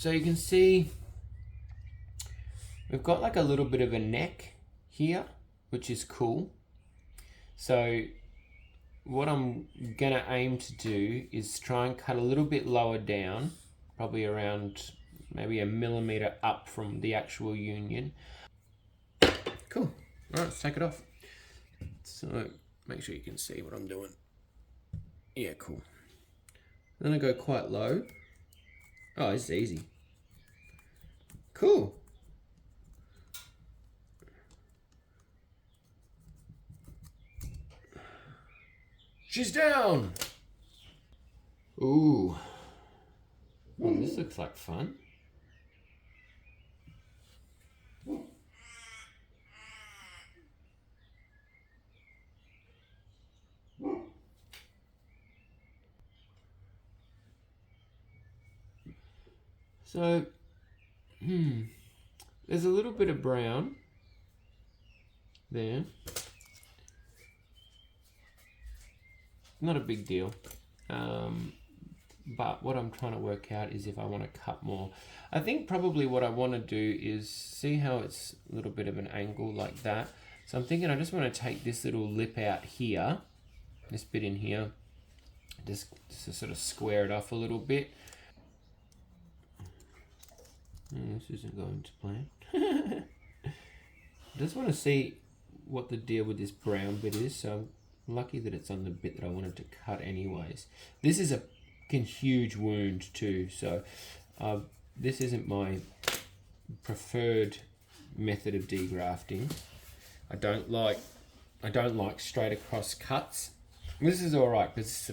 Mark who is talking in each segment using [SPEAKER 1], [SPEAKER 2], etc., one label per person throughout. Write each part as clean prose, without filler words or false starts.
[SPEAKER 1] So you can see we've got like a little bit of a neck here, which is cool. So what I'm gonna aim to do is try and cut a little bit lower down, probably around maybe a millimeter up from the actual union. Cool. All right, let's take it off. So make sure you can see what I'm doing. Yeah, cool. Then I go quite low. Oh, this is easy. Cool. She's down. Ooh. Oh, this looks like fun. So, there's a little bit of brown there. Not a big deal. But what I'm trying to work out is if I want to cut more. I think probably what I want to do is see how it's a little bit of an angle like that. So I'm thinking I just want to take this little lip out here, this bit in here, just to sort of square it off a little bit. This isn't going to plan. I just want to see what the deal with this brown bit is. So I'm lucky that it's on the bit that I wanted to cut anyways. This is a huge wound too, so this isn't my preferred method of degrafting. I don't like straight across cuts. This is all right because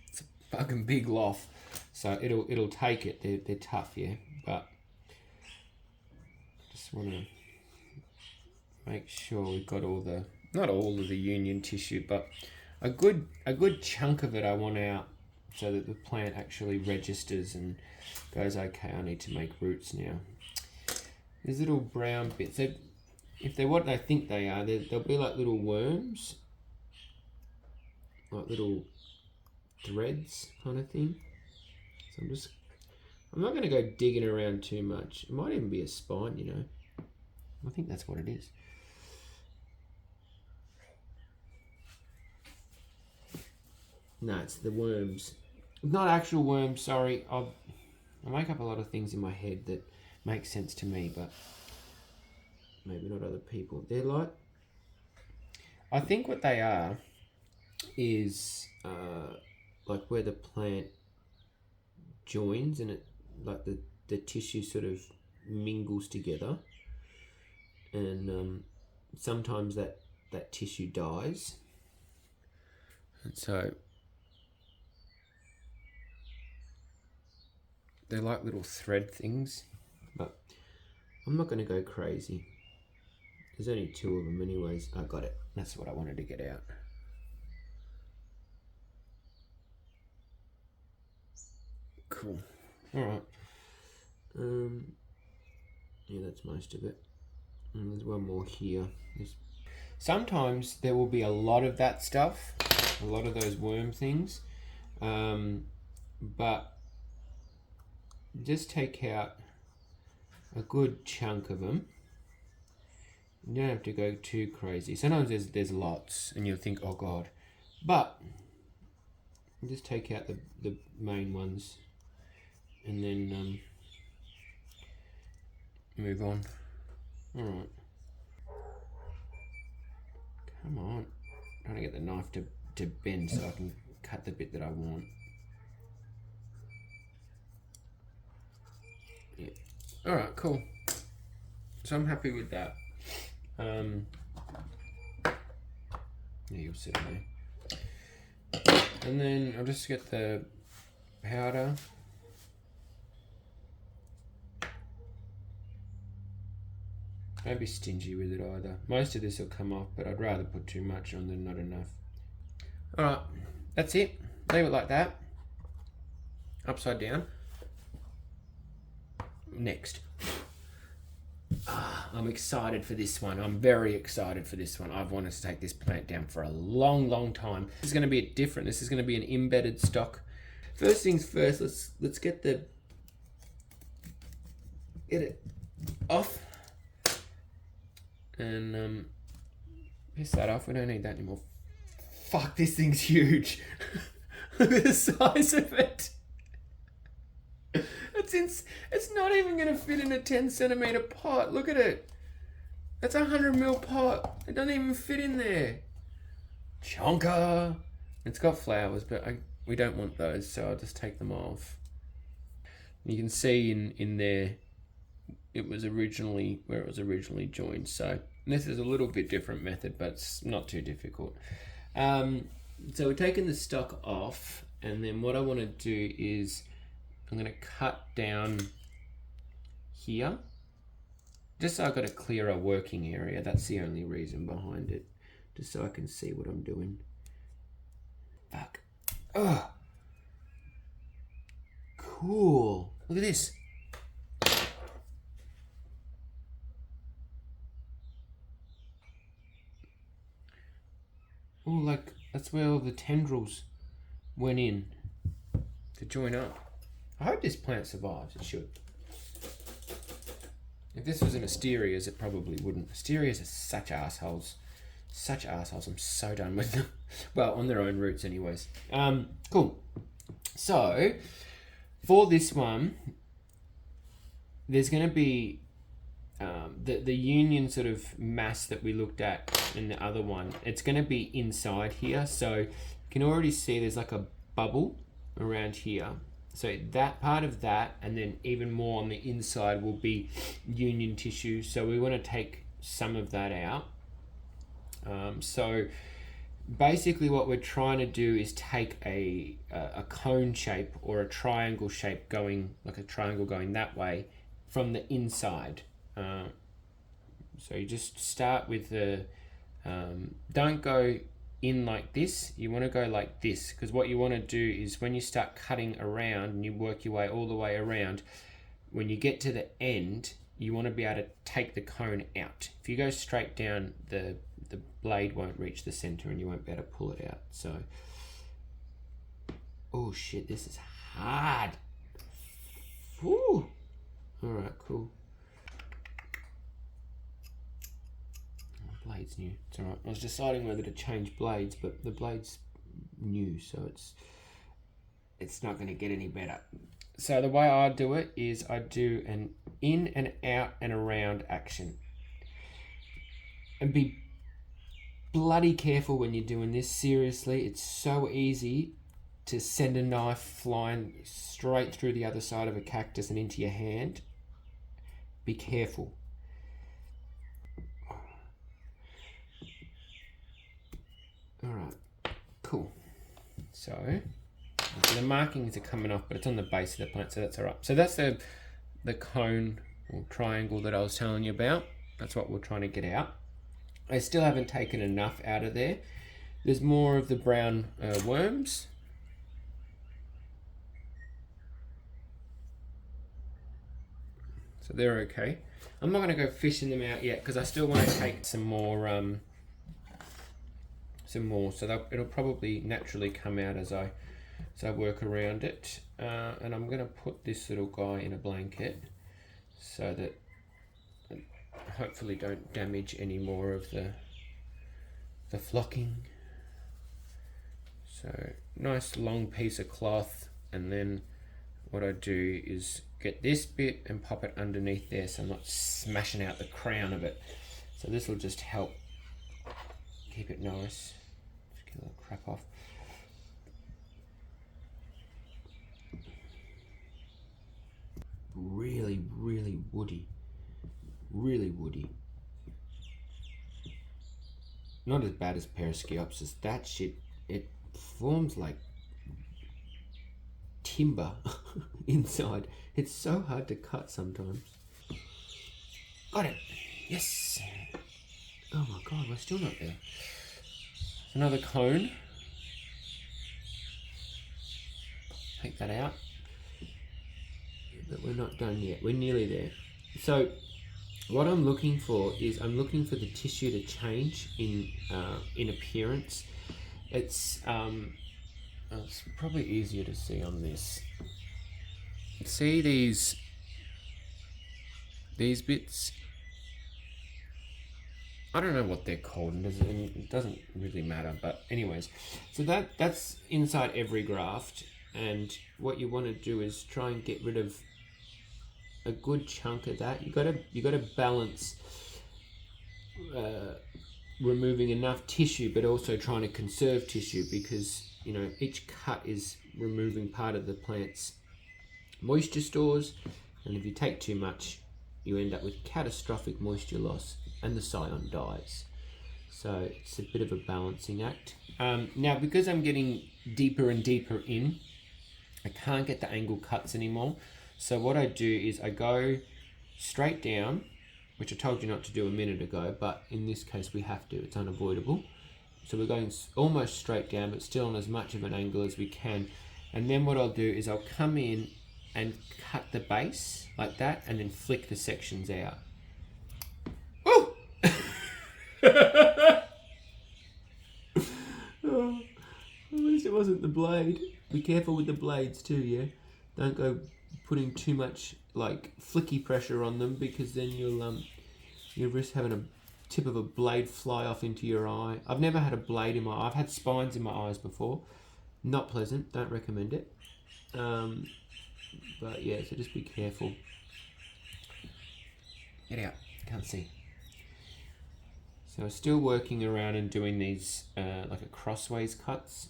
[SPEAKER 1] it's a fucking big loft, so it'll take it. They're tough, yeah, but just want to make sure we've got all the, not all of the union tissue, but a good chunk of it I want out, so that the plant actually registers and goes, okay, I need to make roots now. These little brown bits, if they're what I think they are, they'll be like little worms, like little threads kind of thing. So I'm not going to go digging around too much. It might even be a spine, you know. I think that's what it is. No, it's the worms. Not actual worms, sorry. I make up a lot of things in my head that make sense to me, but maybe not other people. They're like, I think what they are is like where the plant joins and it, like the tissue sort of mingles together, and sometimes that tissue dies, and so they're like little thread things, but I'm not going to go crazy. There's only 2 of them anyways. I got it. That's what I wanted to get out. Cool. Alright. Yeah, that's most of it. And there's one more here. Sometimes there will be a lot of that stuff, a lot of those worm things, but just take out a good chunk of them. You don't have to go too crazy. Sometimes there's lots and you'll think, oh god, but just take out the main ones and then move on. Alright. Come on. I'm trying to get the knife to bend so I can cut the bit that I want. Yeah. Alright, cool. So I'm happy with that. Yeah, you'll see there. And then I'll just get the powder. Don't be stingy with it either. Most of this will come off, but I'd rather put too much on than not enough. Alright, that's it. Leave it like that. Upside down. Next. I'm excited for this one. I'm very excited for this one. I've wanted to take this plant down for a long time. This is going to be different. This is going to be an embedded stock. First things first, let's get the get it off. And piss that off. We don't need that anymore. Fuck, this thing's huge. Look at the size of it. It's not even going to fit in a 10 centimeter pot. Look at it. That's a 100 ml pot. It doesn't even fit in there. Chonker. It's got flowers, but we don't want those, so I'll just take them off. You can see in there, it was originally where it was originally joined. So this is a little bit different method, but it's not too difficult. So we're taking the stock off, and then what I want to do is I'm going to cut down here, just so I've got a clearer working area. That's the only reason behind it, just so I can see what I'm doing. Fuck. Oh, cool. Look at this. Oh, like that's where all the tendrils went in to join up. I hope this plant survives. It should. If this was an Asterias, it probably wouldn't. Asterias are such assholes. Such assholes. I'm so done with them. Well, on their own roots anyways. Cool. So, for this one, there's going to be the union sort of mass that we looked at in the other one. It's going to be inside here. So, you can already see there's like a bubble around here. So that part of that, and then even more on the inside, will be union tissue. So we want to take some of that out. So basically what we're trying to do is take a cone shape or a triangle shape going, like a triangle going that way from the inside. So you just start with the, don't go in like this, you want to go like this, because what you want to do is when you start cutting around and you work your way all the way around, when you get to the end, you want to be able to take the cone out. If you go straight down, the blade won't reach the center and you won't be able to pull it out. So, oh shit, this is hard. Whew. All right, cool. Blade's new. It's alright. I was deciding whether to change blades, but the blade's new, so it's not going to get any better. So the way I do it is I do an in and out and around action. And be bloody careful when you're doing this. Seriously, it's so easy to send a knife flying straight through the other side of a cactus and into your hand. Be careful. Alright, cool. So the markings are coming off, but it's on the base of the plant, so that's alright. So that's the cone or triangle that I was telling you about. That's what we're trying to get out. I still haven't taken enough out of there. There's more of the brown worms. So they're okay. I'm not going to go fishing them out yet because I still want to take some more, so it'll probably naturally come out as I work around it. And I'm going to put this little guy in a blanket so that I hopefully don't damage any more of the flocking. So nice long piece of cloth, and then what I do is get this bit and pop it underneath there so I'm not smashing out the crown of it. So this will just help keep it nice. Just get a little crap off. Really, really woody. Really woody. Not as bad as Perisciopsis. That shit, it forms like timber inside. It's so hard to cut sometimes. Got it. Yes. Oh my god, we're still not there. Another cone. Take that out. But we're not done yet. We're nearly there. So what I'm looking for is I'm looking for the tissue to change in appearance. It's probably easier to see on this. See these these bits, I don't know what they're called, and it doesn't really matter, but anyways, so that's inside every graft, and what you want to do is try and get rid of a good chunk of that. You gotta balance removing enough tissue, but also trying to conserve tissue, because you know each cut is removing part of the plant's moisture stores, and if you take too much, you end up with catastrophic moisture loss and the scion dies. So it's a bit of a balancing act. Now, because I'm getting deeper and deeper in, I can't get the angle cuts anymore. So what I do is I go straight down, which I told you not to do a minute ago, but in this case we have to, it's unavoidable. So we're going almost straight down, but still on as much of an angle as we can. And then what I'll do is I'll come in and cut the base like that, and then flick the sections out. Oh! Oh, at least it wasn't the blade. Be careful with the blades too, yeah? Don't go putting too much like flicky pressure on them, because then you'll risk having a tip of a blade fly off into your eye. I've never had a blade in my eye. I've had spines in my eyes before. Not pleasant. Don't recommend it. But yeah, so just be careful. Get out. Can't see. So I'm still working around and doing these like a crossways cuts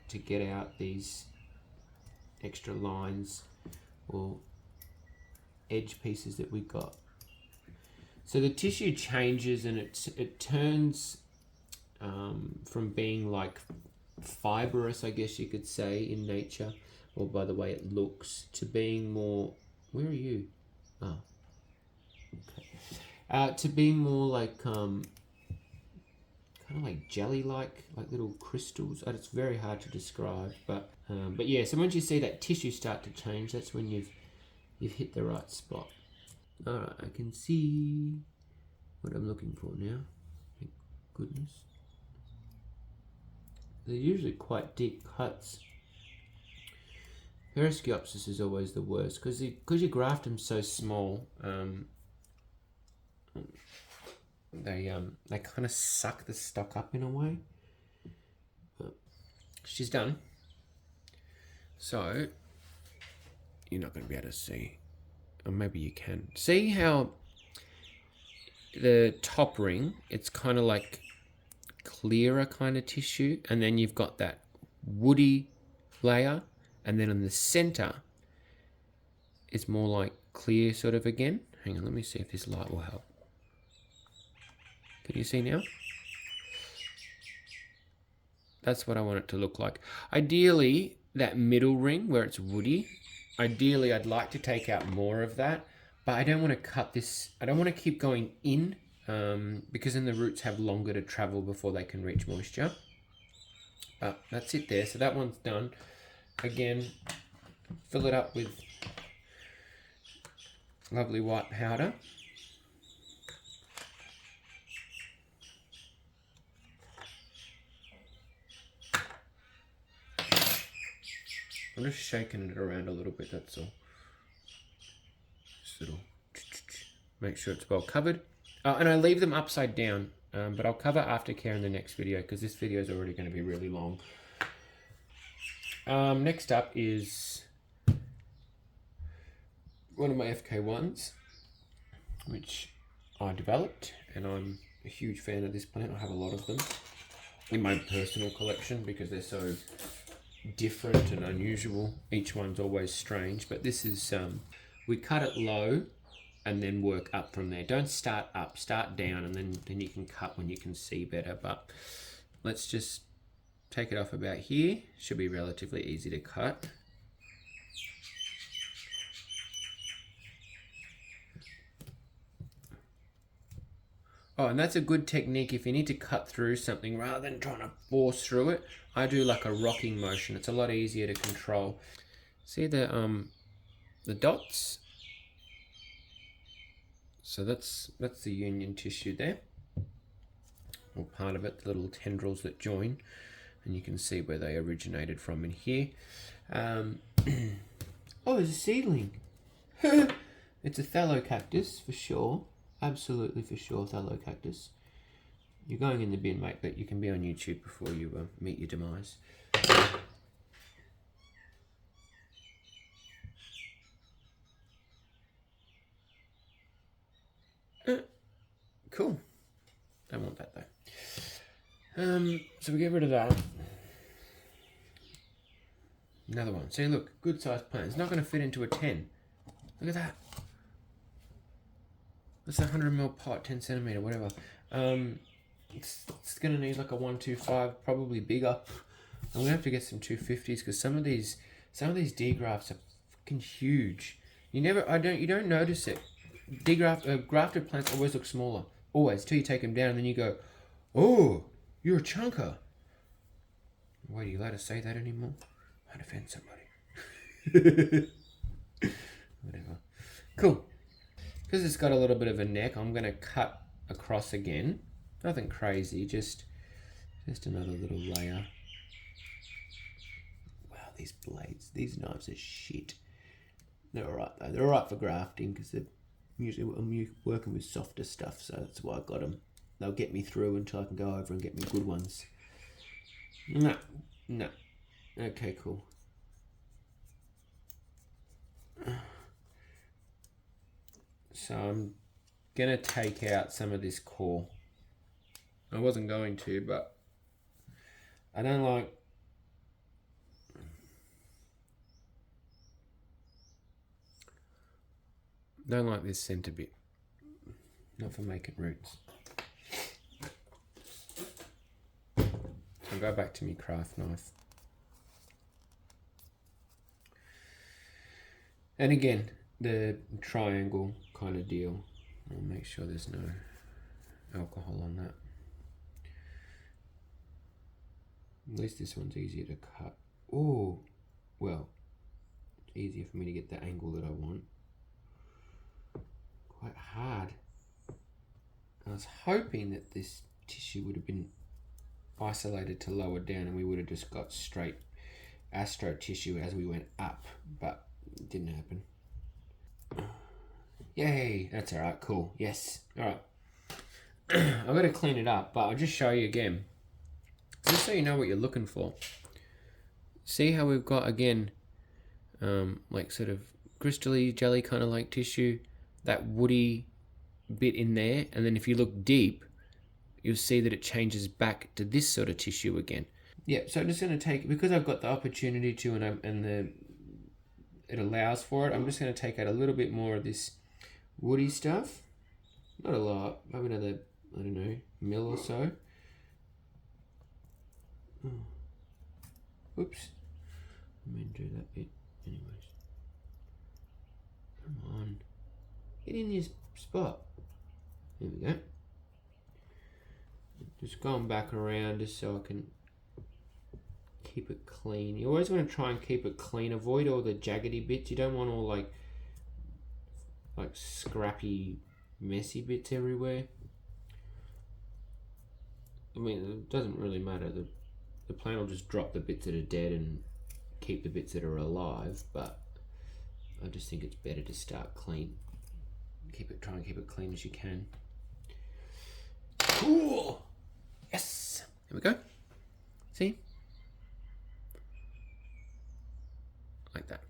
[SPEAKER 1] to get out these extra lines or edge pieces that we got. So the tissue changes, and it turns from being like fibrous, I guess you could say, in nature, or by the way it looks, to being more, where are you? Oh, okay. To being more like kind of like jelly-like, like little crystals. It's very hard to describe, but yeah. So once you see that tissue start to change, that's when you've hit the right spot. All right, I can see what I'm looking for now. Thank goodness. They're usually quite deep cuts. Ariocarpus is always the worst because you graft them so small. They kind of suck the stock up in a way. But she's done. So you're not going to be able to see, or maybe you can see how the top ring, it's kind of like clearer kind of tissue, and then you've got that woody layer, and then in the center it's more like clear sort of again. Hang on, let me see if this light will help. Can you see now? That's what I want it to look like. Ideally, that middle ring where it's woody, ideally I'd like to take out more of that, but I don't want to cut this. I don't want to keep going in because then the roots have longer to travel before they can reach moisture. But that's it there. So that one's done. Again, fill it up with lovely white powder. I'm just shaking it around a little bit, that's all. Just little, make sure it's well covered. And I leave them upside down, but I'll cover aftercare in the next video because this video is already going to be really long. Next up is one of my FK1s, which I developed, and I'm a huge fan of this plant. I have a lot of them in my personal collection because they're so different and unusual. Each one's always strange, but this is we cut it low and then work up from there. Don't start up, start down, and then you can cut when you can see better. But let's just take it off about here. Should be relatively easy to cut. Oh, and that's a good technique if you need to cut through something rather than trying to force through it. I do like a rocking motion. It's a lot easier to control. See the dots? So that's the union tissue there, or part of it, the little tendrils that join, and you can see where they originated from in here. Oh, there's a seedling. It's a thallow cactus for sure. Absolutely for sure, thallow cactus. You're going in the bin, mate, but you can be on YouTube before you meet your demise. Cool. Don't want that though. So we get rid of that. Another one. See, look, good sized plant. It's not going to fit into a 10. Look at that. That's a 100ml pot, 10 centimeter, whatever. It's going to need like a 125, probably bigger. I'm going to have to get some 250s because some of these degrafts are fucking huge. You don't notice it. Grafted plants always look smaller. Always, till you take them down and then you go, oh, you're a chunker. Why do you let us say that anymore? I'd offend somebody. Whatever. Cool. Because it's got a little bit of a neck, I'm going to cut across again. Nothing crazy, just another little layer. Wow, these blades, these knives are shit. They're alright though. They're alright for grafting because I'm working with softer stuff, so that's why I got them. They'll get me through until I can go over and get me good ones. No. Okay, cool. So I'm gonna take out some of this core. I wasn't going to, but I don't like this center bit. Not for making roots. I'll go back to my craft knife. And again, the triangle kind of deal. I'll make sure there's no alcohol on that. At least this one's easier to cut. Oh, well, it's easier for me to get the angle that I want. Quite hard. I was hoping that this tissue would have been isolated to lower down and we would have just got straight astro tissue as we went up, but it didn't happen. Yay, that's alright, cool, yes, alright. I've got to clean it up, but I'll just show you again. Just so you know what you're looking for. See how we've got, again, like sort of crystally, jelly kind of like tissue, that woody bit in there, and then if you look deep, you'll see that it changes back to this sort of tissue again. Yeah, so I'm just going to take, because I've got the opportunity to it allows for it, I'm just going to take out a little bit more of this woody stuff. Not a lot, maybe another, I don't know, mil or so. Oops. I meant to do that bit. Anyways. Come on. Get in this spot. There we go. Just going back around just so I can keep it clean. You always want to try and keep it clean. Avoid all the jaggedy bits. You don't want all like scrappy, messy bits everywhere. I mean, it doesn't really matter. The plant will just drop the bits that are dead and keep the bits that are alive, but I just think it's better to start clean. Try and keep it clean as you can. Cool! Yes! There we go. See? Like that.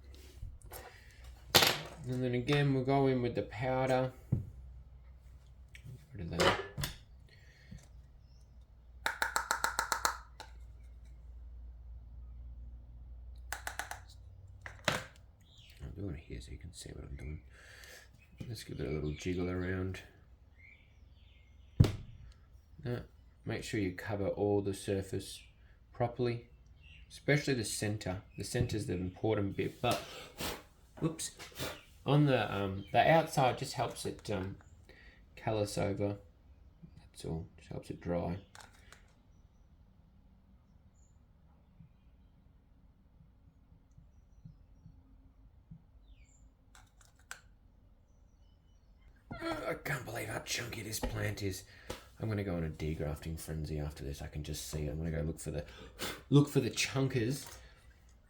[SPEAKER 1] And then again, we'll go in with the powder. Get rid of that. I'll do it here so you can see what I'm doing. Let's give it a little jiggle around. Now, make sure you cover all the surface properly, especially the center. The center is the important bit, but whoops, on the outside just helps it callus over. That's all. Just helps it dry. I can't believe how chunky this plant is. I'm gonna go on a degrafting frenzy after this. I can just see it. I'm gonna go look for the chunkers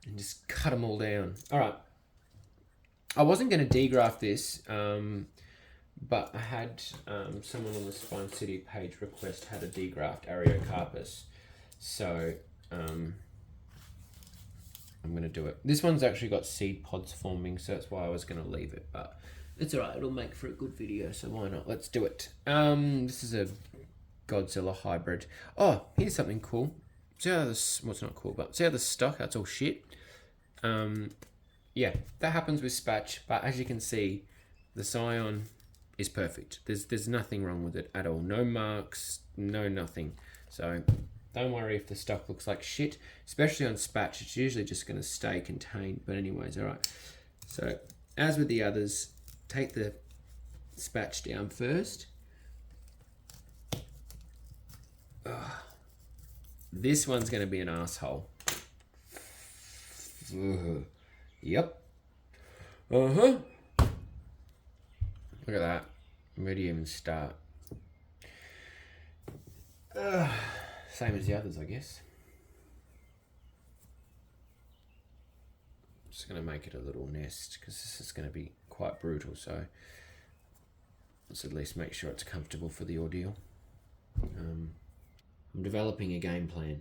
[SPEAKER 1] and just cut them all down. All right. I wasn't going to degraft this, but I had someone on the Spine City page request how to degraft Ariocarpus. So I'm going to do it. This one's actually got seed pods forming, so that's why I was going to leave it. But it's alright, it'll make for a good video, so why not? Let's do it. This is a Godzilla hybrid. Oh, here's something cool. See how this, well, it's not cool, but see how the stock, that's all shit. Yeah, that happens with Spatch, but as you can see, the Scion is perfect. There's nothing wrong with it at all. No marks, no nothing. So don't worry if the stock looks like shit, especially on Spatch. It's usually just going to stay contained. But anyways, all right. So as with the others, take the Spatch down first. This one's going to be an asshole. Yep. Look at that. Where do you even start? Same as the others, I guess. Just going to make it a little nest because this is going to be quite brutal. So let's at least make sure it's comfortable for the ordeal. I'm developing a game plan.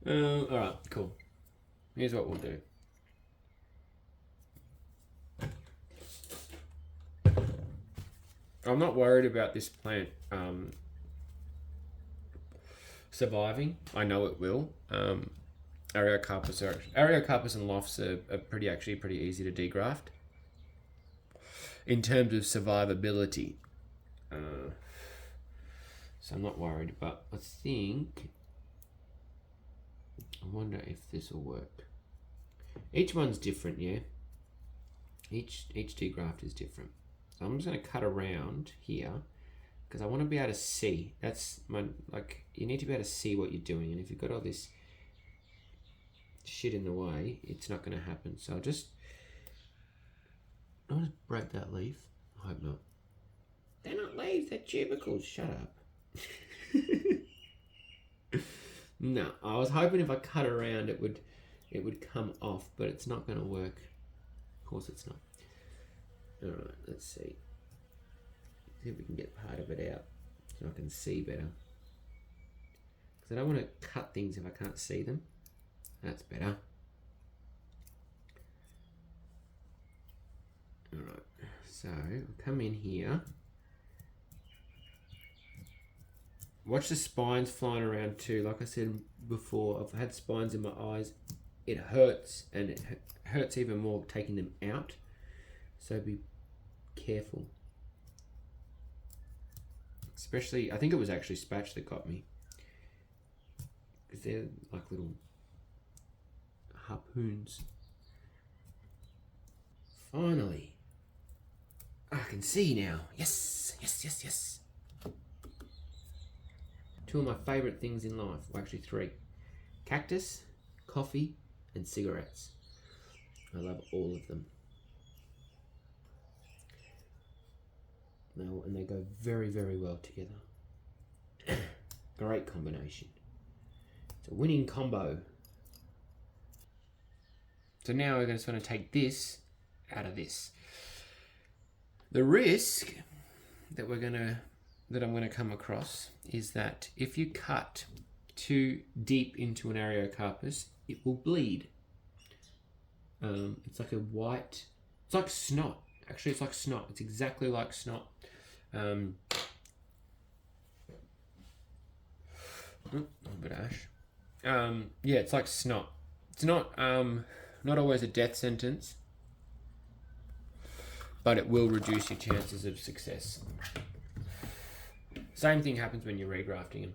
[SPEAKER 1] Alright, cool. Here's what we'll do. I'm not worried about this plant surviving. I know it will. Ariocarpus and lofts are actually pretty easy to degraft in terms of survivability. So I'm not worried, but I wonder if this will work. Each one's different, yeah. Each degraft is different. So I'm just going to cut around here because I want to be able to see. That's my, like, you need to be able to see what you're doing, and if you've got all this shit in the way, it's not going to happen. So I'll just break that leaf. I hope not. They're not leaves, they're tubercles. Shut up. No, I was hoping if I cut around it would come off, but it's not going to work. Of course it's not. Alright, let's see. See if we can get part of it out so I can see better. Because I don't want to cut things if I can't see them. That's better. Alright, so I'll come in here. Watch the spines flying around too. Like I said before, I've had spines in my eyes. It hurts, and it hurts even more taking them out. So be careful. Especially, I think it was actually Spatch that got me. Because they're like little harpoons. Finally. I can see now. Yes, yes, yes, yes. Two of my favourite things in life, well actually three. Cactus, coffee, and cigarettes. I love all of them. And they go very, very well together. Great combination. It's a winning combo. So now we're just going to take this out of this. The risk that I'm going to come across is that if you cut too deep into an Ariocarpus, it will bleed. It's like a white, it's like snot. Actually, it's like snot. It's exactly like snot. A little bit of ash. Yeah, it's like snot. It's not always a death sentence, but it will reduce your chances of success. Same thing happens when you're regrafting them.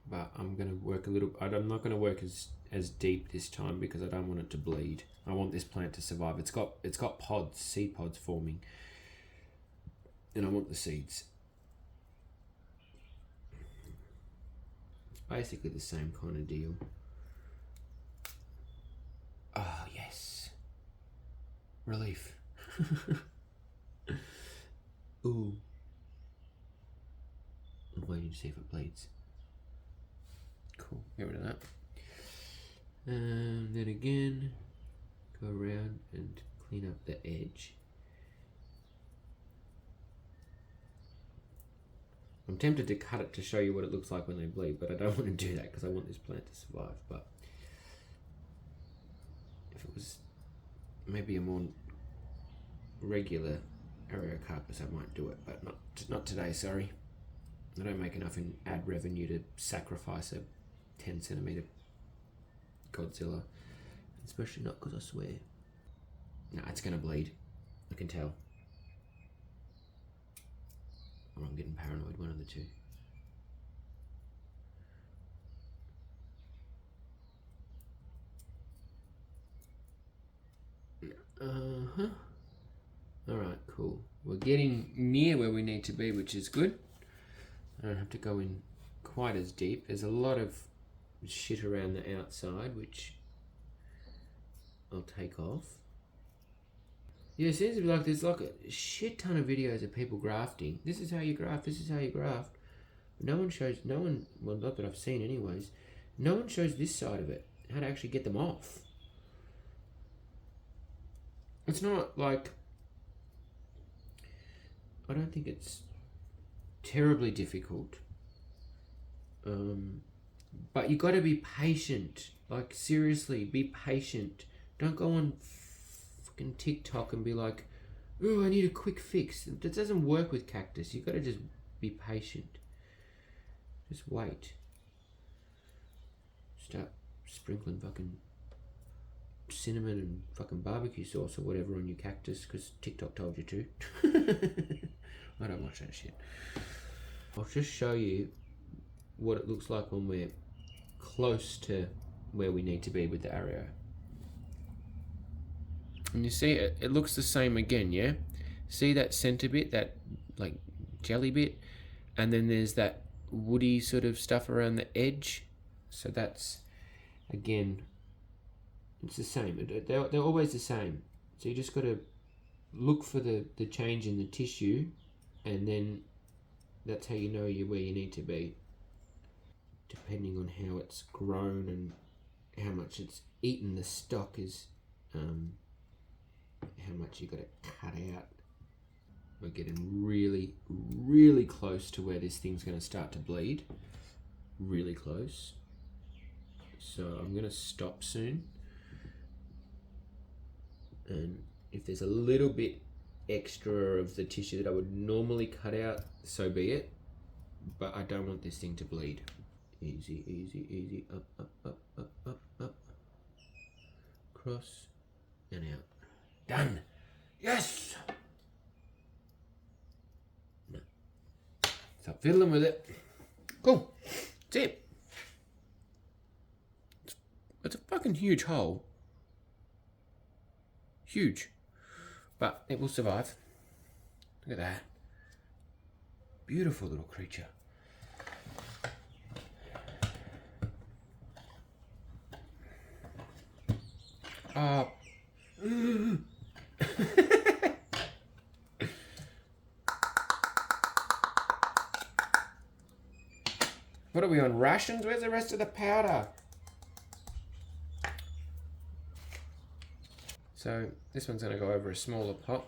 [SPEAKER 1] But I'm going to work a little. I'm not going to work as deep this time because I don't want it to bleed. I want this plant to survive. It's got pods, seed pods forming, and I want the seeds. It's basically the same kind of deal. Oh yes, relief. Ooh, I'm waiting to see if it bleeds. cool. Get rid of that. And then again, go around and clean up the edge. I'm tempted to cut it to show you what it looks like when they bleed, but I don't want to do that because I want this plant to survive. But if it was maybe a more regular Ariocarpus, I might do it, but not today, sorry. I don't make enough in ad revenue to sacrifice a 10 centimeter Godzilla, especially not because I swear. No, it's gonna bleed, I can tell. Or I'm getting paranoid, one of the two. Alright, cool. We're getting near where we need to be, which is good. I don't have to go in quite as deep. There's a lot of shit around the outside, which I'll take off. Yeah, it seems to be like there's like a shit ton of videos of people grafting. This is how you graft, this is how you graft. No one, well, not that I've seen anyways, no one shows this side of it, how to actually get them off. It's not like, I don't think it's terribly difficult. But you got to be patient. Like, seriously, be patient. Don't go on fucking TikTok and be like, oh, I need a quick fix. That doesn't work with cactus. You got to just be patient. Just wait. Start sprinkling fucking cinnamon and fucking barbecue sauce or whatever on your cactus because TikTok told you to. I don't watch that shit. I'll just show you what it looks like when we're close to where we need to be with the Ario. And you see it looks the same again, yeah? See that center bit, that like jelly bit? And then there's that woody sort of stuff around the edge. So that's, again, it's the same. They're always the same. So you just got to look for the change in the tissue, and then that's how you know where you need to be, depending on how it's grown and how much it's eaten. The stock is how much you got to cut out. We're getting really, really close to where this thing's going to start to bleed. Really close. So I'm going to stop soon. And if there's a little bit extra of the tissue that I would normally cut out, so be it. But I don't want this thing to bleed. Easy, easy, easy. Up, up, up, up, up, up. Cross and out. Done. Yes! No. Stop fiddling with it. Cool. That's it. It's a fucking huge hole. Huge. But it will survive. Look at that. Beautiful little creature. What are we on, rations? Where's the rest of the powder? So this one's going to go over a smaller pot,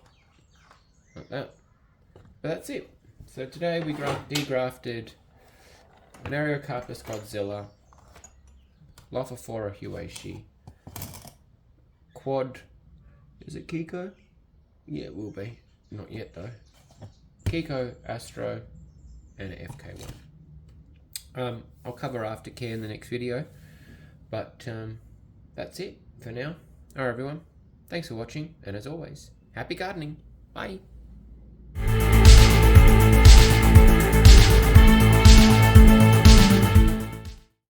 [SPEAKER 1] like that. But that's it. So today we degrafted an Ariocarpus Godzilla, Lophophora huashi, quad, is it Kiko? Yeah, it will be. Not yet though. Kiko, Astro, and FK1. I'll cover aftercare in the next video, but that's it for now. Alright everyone, thanks for watching, and as always, happy gardening. Bye.